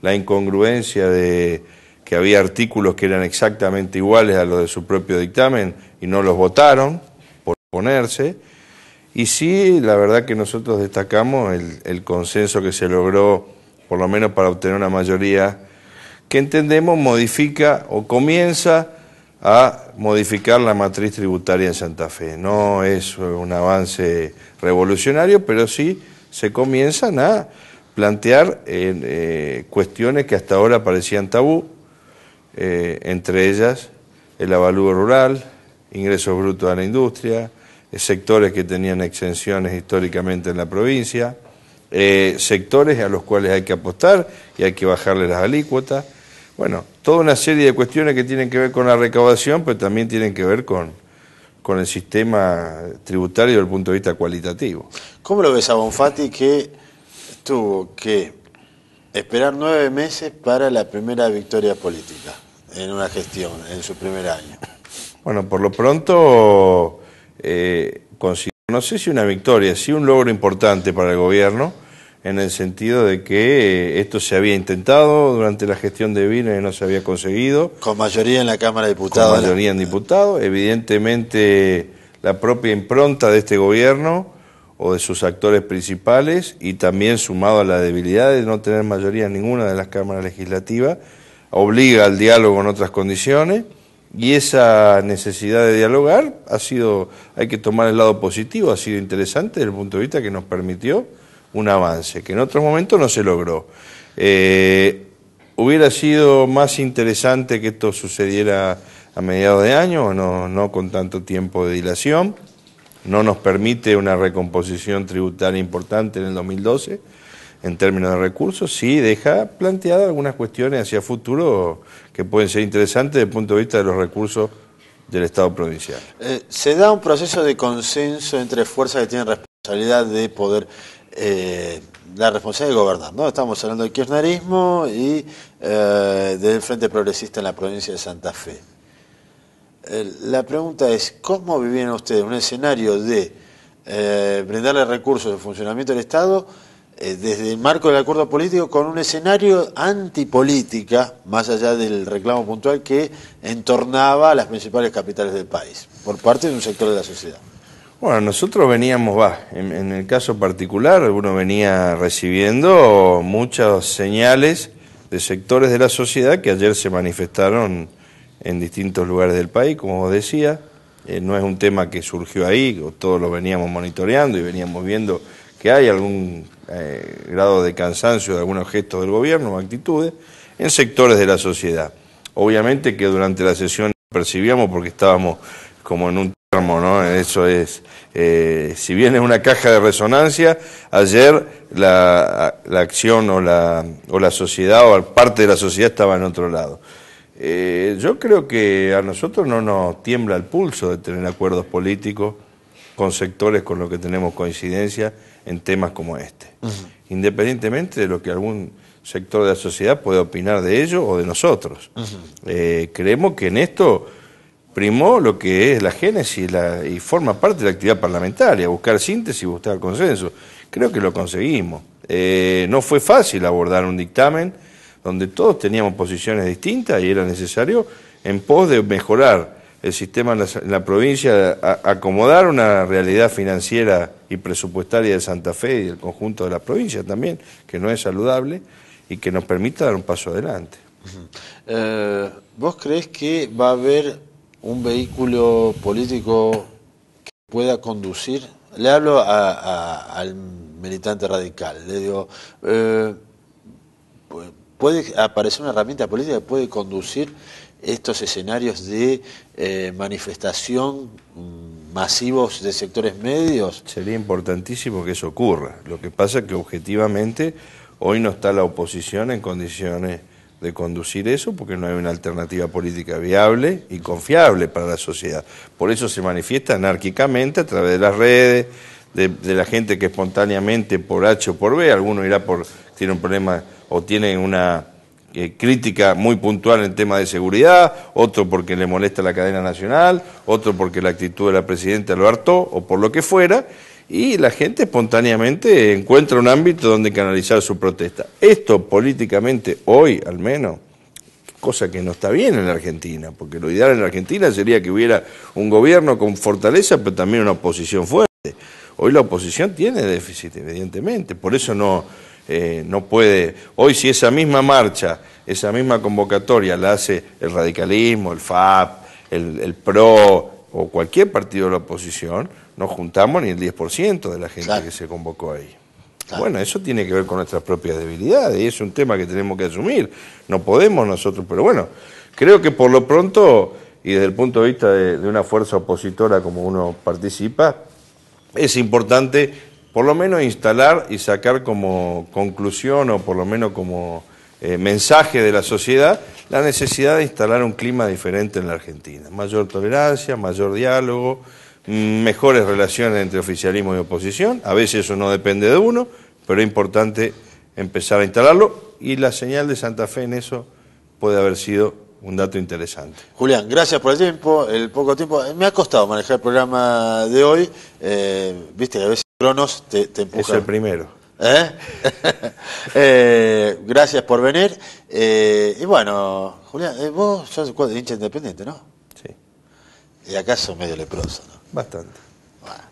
la incongruencia de que había artículos que eran exactamente iguales a los de su propio dictamen y no los votaron por oponerse. Y sí, la verdad que nosotros destacamos el consenso que se logró, por lo menos para obtener una mayoría que entendemos modifica o comienza a modificar la matriz tributaria en Santa Fe. No es un avance revolucionario, pero sí se comienzan a plantear cuestiones que hasta ahora parecían tabú, entre ellas el avalúo rural, ingresos brutos a la industria, sectores que tenían exenciones históricamente en la provincia, sectores a los cuales hay que apostar y hay que bajarle las alícuotas. Bueno, toda una serie de cuestiones que tienen que ver con la recaudación, pero también tienen que ver con el sistema tributario desde el punto de vista cualitativo. ¿Cómo lo ves a Bonfatti, que tuvo que esperar 9 meses para la primera victoria política en una gestión, en su primer año? Bueno, por lo pronto considero, no sé si una victoria, sí un logro importante para el gobierno, en el sentido de que esto se había intentado durante la gestión de Vino y no se había conseguido. Con mayoría en la Cámara de Diputados. Con mayoría en diputados. Evidentemente la propia impronta de este gobierno o de sus actores principales, y también sumado a la debilidad de no tener mayoría en ninguna de las cámaras legislativas, obliga al diálogo en otras condiciones, y esa necesidad de dialogar hay que tomar el lado positivo, ha sido interesante desde el punto de vista que nos permitió un avance, que en otros momentos no se logró. ¿Hubiera sido más interesante que esto sucediera a mediados de año o no con tanto tiempo de dilación? No nos permite una recomposición tributaria importante en el 2012 en términos de recursos, sí deja planteadas algunas cuestiones hacia futuro que pueden ser interesantes desde el punto de vista de los recursos del Estado provincial. Se da un proceso de consenso entre fuerzas que tienen responsabilidad de poder, la responsabilidad de gobernar, ¿no? Estamos hablando del kirchnerismo y del Frente Progresista en la provincia de Santa Fe. La pregunta es, ¿cómo vivían ustedes un escenario de brindarle recursos al funcionamiento del Estado desde el marco del acuerdo político con un escenario antipolítica, más allá del reclamo puntual que entornaba a las principales capitales del país, por parte de un sector de la sociedad? Bueno, nosotros veníamos, en el caso particular, uno venía recibiendo muchas señales de sectores de la sociedad que ayer se manifestaron en distintos lugares del país, como vos decías. No es un tema que surgió ahí, todos lo veníamos monitoreando y veníamos viendo que hay algún grado de cansancio de algunos gestos del gobierno o actitudes en sectores de la sociedad. Obviamente que durante la sesión percibíamos, porque estábamos como en un termo, ¿no? Eso es, si bien es una caja de resonancia, ayer la acción o la sociedad o parte de la sociedad estaba en otro lado. Yo creo que a nosotros no nos tiembla el pulso de tener acuerdos políticos con sectores con los que tenemos coincidencia en temas como este, independientemente de lo que algún sector de la sociedad pueda opinar de ello o de nosotros. Creemos que en esto primó lo que es la génesis y forma parte de la actividad parlamentaria, buscar síntesis, buscar consenso. Creo que lo conseguimos. No fue fácil abordar un dictamen donde todos teníamos posiciones distintas y era necesario, en pos de mejorar el sistema en la provincia, acomodar una realidad financiera y presupuestaria de Santa Fe y del conjunto de la provincia también, que no es saludable y que nos permita dar un paso adelante. ¿Vos creés que va a haber un vehículo político que pueda conducir? Le hablo al militante radical, le digo, ¿puede aparecer una herramienta política que puede conducir estos escenarios de manifestación masivos de sectores medios? Sería importantísimo que eso ocurra. Lo que pasa es que objetivamente hoy no está la oposición en condiciones de conducir eso porque no hay una alternativa política viable y confiable para la sociedad. Por eso se manifiesta anárquicamente a través de las redes, de la gente que espontáneamente por H o por B, alguno irá por, tiene un problema o tiene una crítica muy puntual en el tema de seguridad, otro porque le molesta la cadena nacional, otro porque la actitud de la presidenta lo hartó o por lo que fuera, y la gente espontáneamente encuentra un ámbito donde canalizar su protesta. Esto políticamente hoy al menos, cosa que no está bien en la Argentina, porque lo ideal en la Argentina sería que hubiera un gobierno con fortaleza pero también una oposición fuerte. Hoy la oposición tiene déficit evidentemente, por eso no puede. Hoy si esa misma marcha, esa misma convocatoria la hace el radicalismo, el FAP, el PRO o cualquier partido de la oposición, no juntamos ni el 10% de la gente que se convocó ahí. Bueno, eso tiene que ver con nuestras propias debilidades y es un tema que tenemos que asumir. No podemos nosotros, pero bueno, creo que por lo pronto y desde el punto de vista de una fuerza opositora como uno participa, es importante por lo menos instalar y sacar como conclusión o por lo menos como mensaje de la sociedad la necesidad de instalar un clima diferente en la Argentina. Mayor tolerancia, mayor diálogo, mejores relaciones entre oficialismo y oposición. A veces eso no depende de uno, pero es importante empezar a instalarlo y la señal de Santa Fe en eso puede haber sido un dato interesante. Julián, gracias por el tiempo, el poco tiempo. Me ha costado manejar el programa de hoy. Viste que a veces Cronos te empuja. Es el primero. Gracias por venir. Y bueno, Julián, vos sos hincha independiente, ¿no? Sí. Y acá sos medio leproso, ¿no? Bastante. Bueno,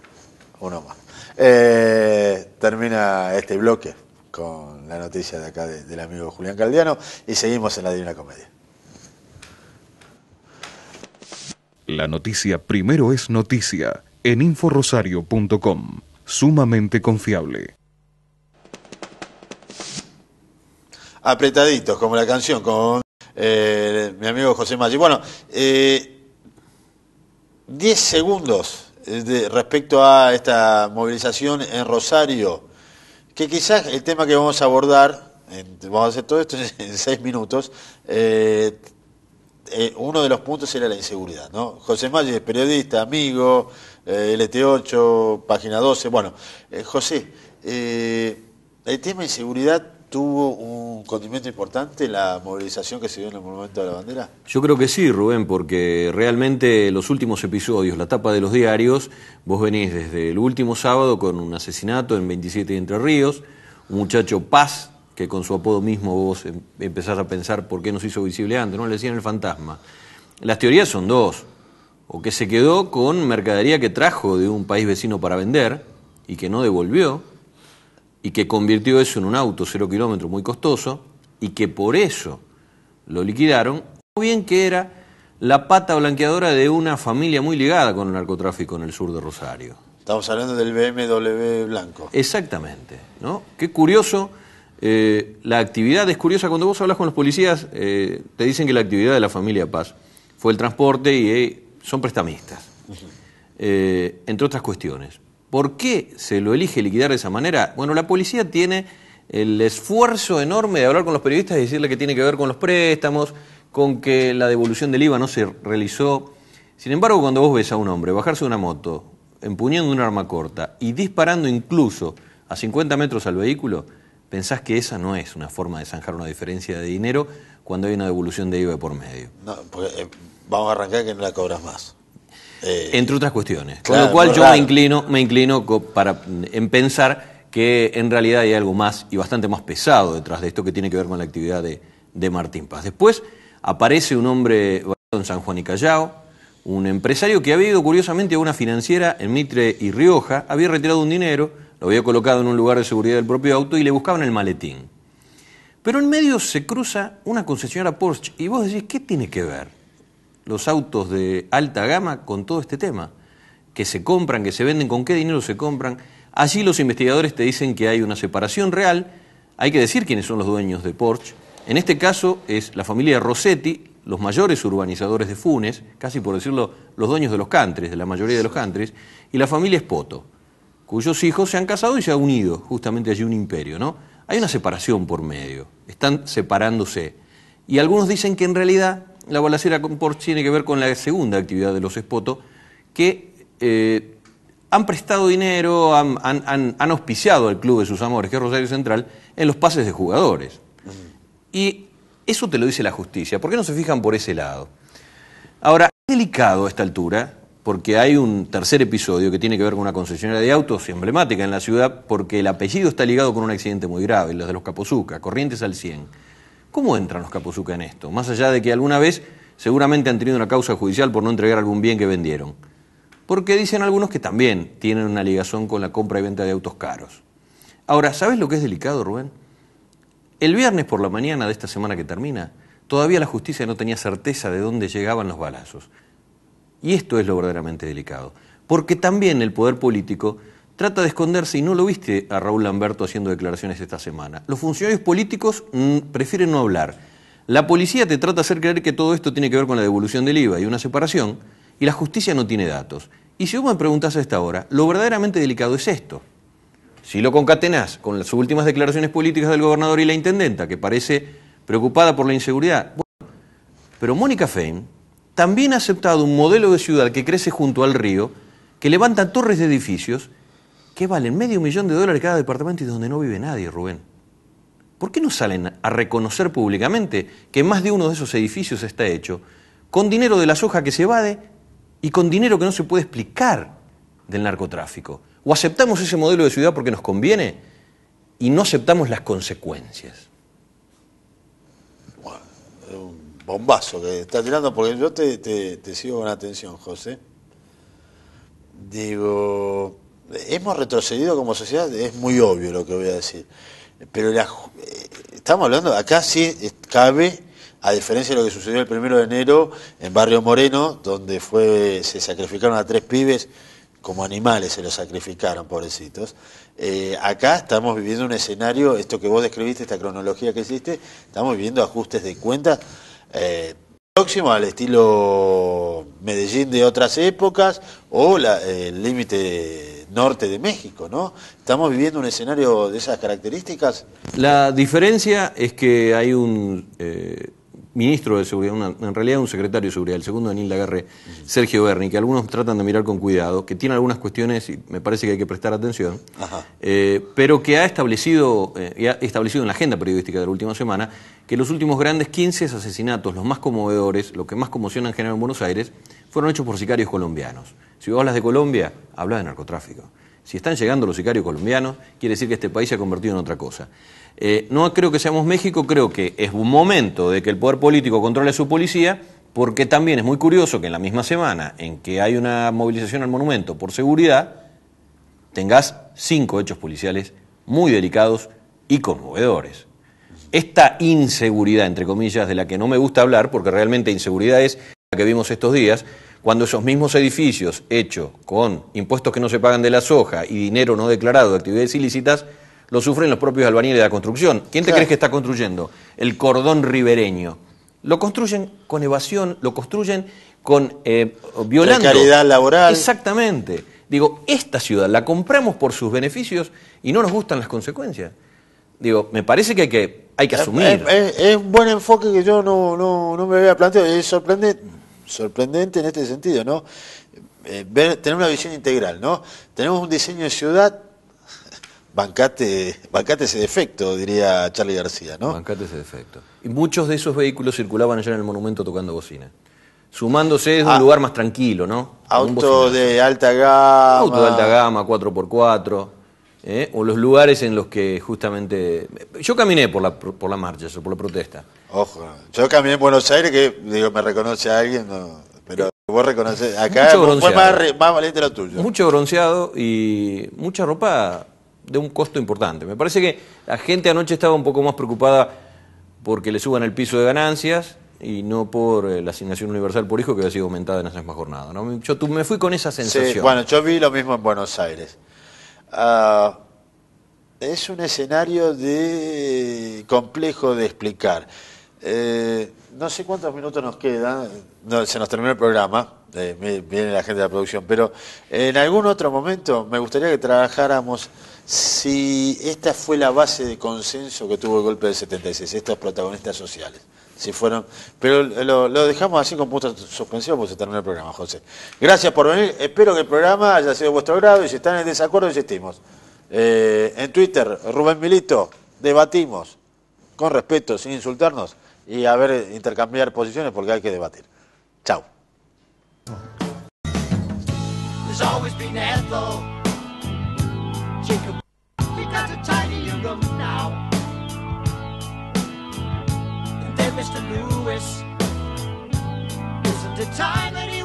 uno más. Termina este bloque con la noticia de acá del amigo Julián Caldiano y seguimos en la Divina Comedia. La noticia primero es noticia en inforosario.com. Sumamente confiable. Apretaditos, como la canción, con mi amigo José Maggi. Bueno, 10 segundos respecto a esta movilización en Rosario, que quizás el tema que vamos a abordar, vamos a hacer todo esto en 6 minutos, uno de los puntos era la inseguridad, ¿no? José Maggi es periodista, amigo, LT8, Página 12. Bueno, José, el tema de inseguridad tuvo un condimento importante en la movilización que se dio en el Monumento de la Bandera. Yo creo que sí, Rubén, porque realmente los últimos episodios, la tapa de los diarios, vos venís desde el último sábado con un asesinato en 27 de Entre Ríos, un muchacho Paz, que con su apodo mismo vos empezás a pensar por qué no se hizo visible antes, ¿no? Le decían el fantasma. Las teorías son dos, o que se quedó con mercadería que trajo de un país vecino para vender y que no devolvió, y que convirtió eso en un auto 0 kilómetros muy costoso, y que por eso lo liquidaron, o bien que era la pata blanqueadora de una familia muy ligada con el narcotráfico en el sur de Rosario. Estamos hablando del BMW blanco. Exactamente, ¿no? Qué curioso. La actividad es curiosa, cuando vos hablas con los policías te dicen que la actividad de la familia Paz fue el transporte y son prestamistas, entre otras cuestiones. ¿Por qué se lo elige liquidar de esa manera? Bueno, la policía tiene el esfuerzo enorme de hablar con los periodistas y decirle que tiene que ver con los préstamos, con que la devolución del IVA no se realizó. Sin embargo, cuando vos ves a un hombre bajarse de una moto, empuñando un arma corta y disparando incluso a 50 metros al vehículo, pensás que esa no es una forma de zanjar una diferencia de dinero cuando hay una devolución de IVA por medio. No, porque vamos a arrancar que no la cobras más. Entre otras cuestiones. Claro, con lo cual yo raro. me inclino en pensar que en realidad hay algo más y bastante más pesado detrás de esto que tiene que ver con la actividad de Martín Paz. Después aparece un hombre en San Juan y Callao, un empresario que había ido curiosamente a una financiera en Mitre y Rioja, había retirado un dinero, lo había colocado en un lugar de seguridad del propio auto y le buscaban el maletín. Pero en medio se cruza una concesionaria Porsche y vos decís, ¿qué tiene que ver los autos de alta gama con todo este tema? Que se compran, que se venden, ¿con qué dinero se compran? Allí los investigadores te dicen que hay una separación real, hay que decir quiénes son los dueños de Porsche. En este caso es la familia Rossetti, los mayores urbanizadores de Funes, casi por decirlo, los dueños de los countries, de la mayoría de los countries, y la familia Espoto, cuyos hijos se han casado y se han unido justamente allí un imperio, ¿no? Hay una separación por medio, están separándose. Y algunos dicen que en realidad la balacera con Porsche tiene que ver con la segunda actividad de los Espoto, que han prestado dinero, han auspiciado al club de sus amores, que es Rosario Central, en los pases de jugadores. Y eso te lo dice la justicia. ¿Por qué no se fijan por ese lado? Ahora, es delicado a esta altura, porque hay un tercer episodio que tiene que ver con una concesionaria de autos emblemática en la ciudad, porque el apellido está ligado con un accidente muy grave, los de los Capozuca, Corrientes al 100. ¿Cómo entran los Capozuca en esto? Más allá de que alguna vez seguramente han tenido una causa judicial por no entregar algún bien que vendieron. Porque dicen algunos que también tienen una ligación con la compra y venta de autos caros. Ahora, ¿sabes lo que es delicado, Rubén? El viernes por la mañana de esta semana que termina, todavía la justicia no tenía certeza de dónde llegaban los balazos. Y esto es lo verdaderamente delicado. Porque también el poder político trata de esconderse, y no lo viste a Raúl Lamberto haciendo declaraciones esta semana. Los funcionarios políticos prefieren no hablar. La policía te trata de hacer creer que todo esto tiene que ver con la devolución del IVA y una separación, y la justicia no tiene datos. Y si vos me preguntás a esta hora, lo verdaderamente delicado es esto. Si lo concatenás con las últimas declaraciones políticas del gobernador y la intendenta, que parece preocupada por la inseguridad, bueno, pero Mónica Fein también ha aceptado un modelo de ciudad que crece junto al río, que levanta torres de edificios que valen $500,000 cada departamento y donde no vive nadie, Rubén. ¿Por qué no salen a reconocer públicamente que más de uno de esos edificios está hecho con dinero de la soja que se evade y con dinero que no se puede explicar del narcotráfico? ¿O aceptamos ese modelo de ciudad porque nos conviene y no aceptamos las consecuencias? Bueno, es un bombazo que está tirando, porque yo te sigo con atención, José. Digo, hemos retrocedido como sociedad, es muy obvio lo que voy a decir. Pero estamos hablando, acá sí cabe, a diferencia de lo que sucedió el 1 de enero en Barrio Moreno, donde se sacrificaron a 3 pibes, como animales se los sacrificaron, pobrecitos. Acá estamos viviendo un escenario, esto que vos describiste, esta cronología que hiciste, estamos viviendo ajustes de cuentas próximos al estilo Medellín de otras épocas o el límite norte de México, ¿no? Estamos viviendo un escenario de esas características. La diferencia es que hay un ministro de Seguridad, en realidad un secretario de Seguridad, el segundo de Daniel Lagarre, Sergio Berni, que algunos tratan de mirar con cuidado, que tiene algunas cuestiones y me parece que hay que prestar atención, pero que ha establecido en la agenda periodística de la última semana que los últimos grandes 15 asesinatos, los más conmovedores, los que más conmoción han generado en Buenos Aires, fueron hechos por sicarios colombianos. Si vos hablas de Colombia, hablas de narcotráfico. Si están llegando los sicarios colombianos, quiere decir que este país se ha convertido en otra cosa. No creo que seamos México, creo que es un momento de que el poder político controle a su policía, porque también es muy curioso que en la misma semana en que hay una movilización al monumento por seguridad, tengas 5 hechos policiales muy delicados y conmovedores. Esta inseguridad, entre comillas, de la que no me gusta hablar, porque realmente inseguridad es la que vimos estos días, cuando esos mismos edificios hechos con impuestos que no se pagan de la soja y dinero no declarado de actividades ilícitas, lo sufren los propios albañiles de la construcción. ¿Quién te crees que está construyendo? El cordón ribereño. Lo construyen con evasión, lo construyen con violando. Precariedad laboral. Exactamente. Digo, esta ciudad la compramos por sus beneficios y no nos gustan las consecuencias. Digo, me parece que hay que asumir. Es un buen enfoque que yo no me había planteado. Es sorprendente en este sentido, ¿no? Tener una visión integral, ¿no? Tenemos un diseño de ciudad, bancate ese defecto, diría Charly García, ¿no? Bancate ese defecto. Y muchos de esos vehículos circulaban allá en el monumento tocando bocina. Sumándose desde un lugar más tranquilo, ¿no? Auto de alta gama. Auto de alta gama, 4x4. O los lugares en los que justamente... Yo caminé por la marcha, por la protesta. Ojo, yo caminé en Buenos Aires, que digo, me reconoce a alguien, no, pero vos reconoces, acá fue más valiente lo tuyo. Mucho bronceado y mucha ropa de un costo importante. Me parece que la gente anoche estaba un poco más preocupada porque le suban el piso de ganancias y no por la asignación universal por hijo que había sido aumentada en esa misma jornada, ¿no? Me fui con esa sensación. Sí, bueno, yo vi lo mismo en Buenos Aires. Es un escenario complejo de explicar. No sé cuántos minutos nos quedan, se nos terminó el programa, viene la gente de la producción, pero en algún otro momento me gustaría que trabajáramos si esta fue la base de consenso que tuvo el golpe del 76, estos protagonistas sociales. si fueron. Pero lo dejamos así con punto suspensivo porque se terminó el programa, José. Gracias por venir. Espero que el programa haya sido de vuestro grado y si están en desacuerdo, insistimos. En Twitter, Rubén Milito, debatimos con respeto, sin insultarnos y a ver, intercambiar posiciones porque hay que debatir. Chao. There's always been Ethel. Jacob, we got a tiny room now. And then Mr. Lewis, isn't it time that he